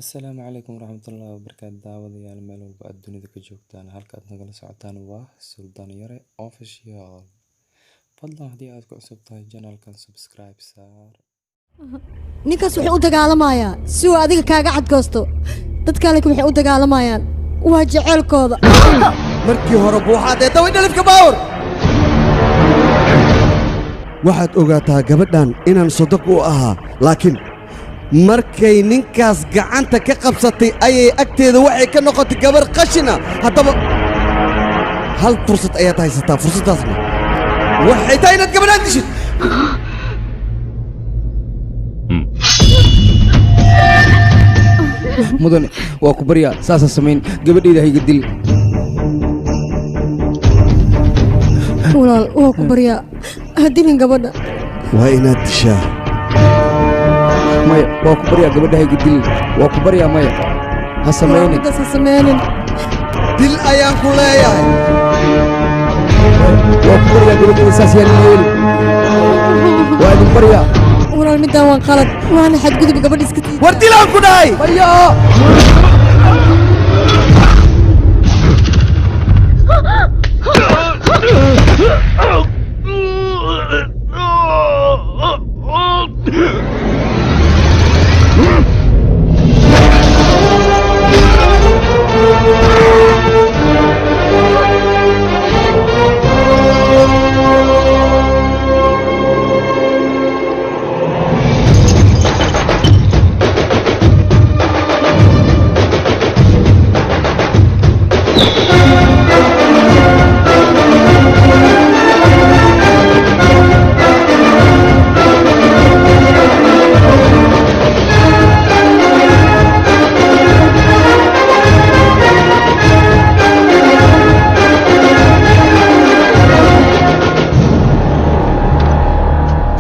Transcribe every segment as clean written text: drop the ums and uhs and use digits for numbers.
Asalaamu calaykum waraxmatullaahi wabarakaatu daawadayaal meel walba aad dunida ka joogtaan halka aad nagala socotaan waa Suldaan Yare Official. Fadlan haddii aad ku cusub tahay channelkan subscribe saar. ninkaas wuxuu u dagaalamayaa si uu adiga kaaga cadgoosto dad kale waxay u dagaalamayaan waa jaceelkooda markii hore buuxaad ee daway dhalifka baawr waxaad ogaataa gabadhan inaan sodog u ahaa laakiin markay ninkaas gacanta ka qabsatay ayay agteeda waxay ka noqotay gabar qashina haddaba hal fursad ayaad haysataa fursaddaasna waxay tahay inaad gabadhaan dishid mudane waa ku baryaa saasa samayn gabadhayda hayga dil walaal waa ku baryaa hadilin gabadha waa inaad dishaa maya waa ku baryaa gabadha hayga dil waa ku baryaa maya ha samaynin midaas ha sameynin dil ayaan ku leeyahay waa ku baryaa gabadhayda saas yaa la yeeli waa idin baryaa walaal midaan waan qalad waana xadgudub gabadha iska tii war dilaan ku dhahay maya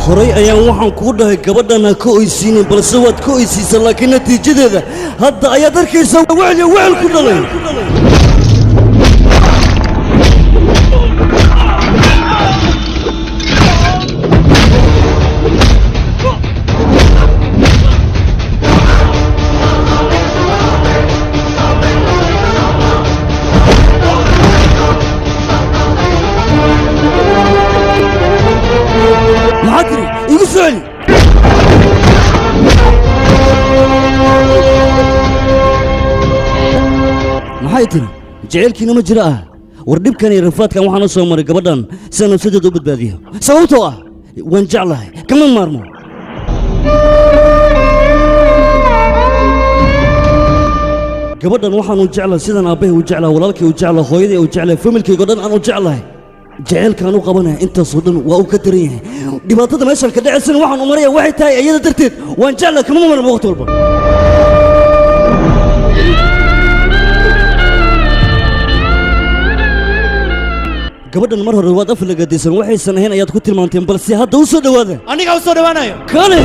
horay ayaan waxaan kuu dhahay gabadhan ha ka oysiinin balse waad ka oysiisa laakiin natiijadeeda hadda ayaad arkaysaa wecel wecel ku dhalay maxaa tiri igu soo celi maxay tiri jaceylkiina ma jira ah war dhibkan iyo rafaadkan waxaan u soo maray gabadhan sida nafsadeeda u badbaadiyo sababtoo ah waan jeclahay kama maarmo gabadhan waxaan u jeclahay sidaan aabbahay u jeclahay walaalkay u jeclahay hooyaday u jeclahay familkayga dhan aan u jeclahay jaceylkaan u qabanaya intaasoo dhan waa uu ka daran yahay dhibaatada meeshaan ka dhacaysana waxaan u maraya waxay tahay iyada darteed waan jeclahay kama marmo waqti walba gabadhan mar hore waad aflagaadaysan waxaysan ahayn ayaad ku tilmaanteen balse hadda u soo dhowaada aniga u soo dhawaanayo kale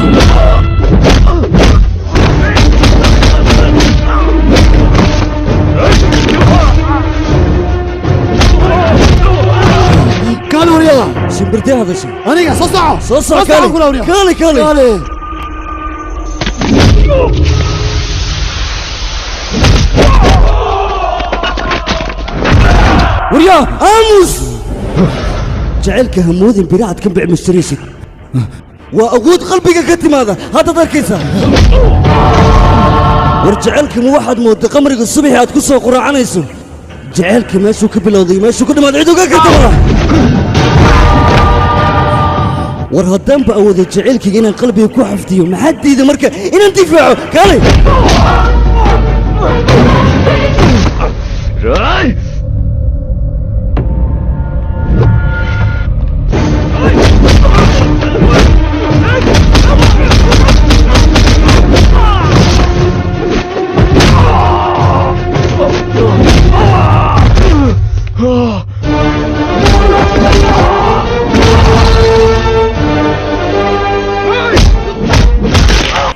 kaali waryada shimbirtee hadashay aniga soo soco soo soco kaale waryaa aamus jaceylka hamoodin biracad ka bicmistiraysid waa awood qalbiga ka timaada haddaad arkaysaa war jaceylkama waxaad moodday qamriga subaxii aad ku soo quraacanayso jaceylka meeshuu ka bilowday meeshuu ka dhamaaday cid ogaa karta mala war haddaanba awooday jaceylkayga inaan qalbiga ku xafdiyo maxaa diida marka inaan difaaco kaale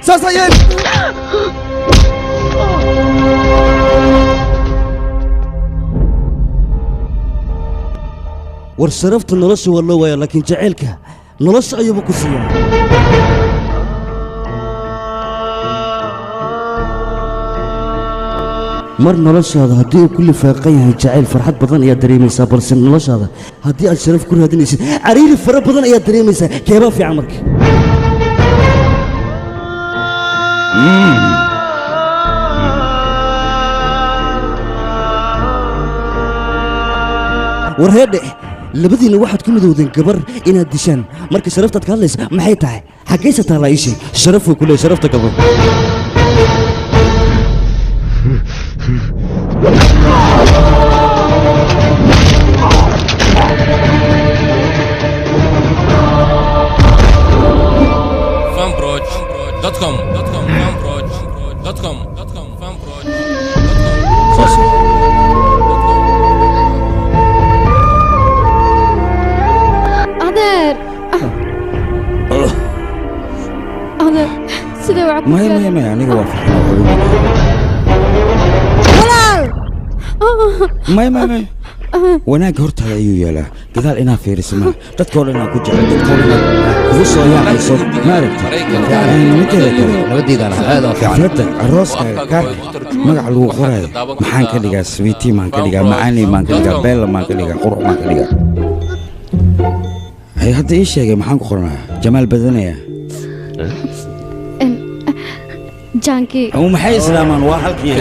saas ayeen war sharafta nolosha waa loo waayaa laakiin jaceylka nolosha ayuuba ku siiyaa mar noloshaada haddii uu ku lifaaqan yahay jacayl farxad badan ayaad dareemaysaa balse noloshaada haddii aad sharaf ku raadinaysid cariiri fara badan ayaad dareemaysaa keebaa fiican marka war heedhe labadiinna waxaad ku midowdeen gabar inaad dishaan marka sharaftaad ka hadlaysa maxay tahay xaggaysa taallaa ii sheeg sharafuu ku leey sharafta gabar maya aniga waa maya wanaagga hortaada ayuu yaalaa gadaal inaa fiirisa ma dadkoo dhan aan ku jecel dadkoo dhan kugu soo yaacayso maaragta mideeda kale xafladda arooskaaga kaarka magaca lagu qoraayo maxaan ka dhigaa swiitii maan ka dhigaa macaani maan ka dhigaa beella maan ka dhigaa qurux maan ka dhigaa hay hadda ii sheegay maxaan ku qornaa jamaal badanaya jaankii maxay islaamaan waa halkii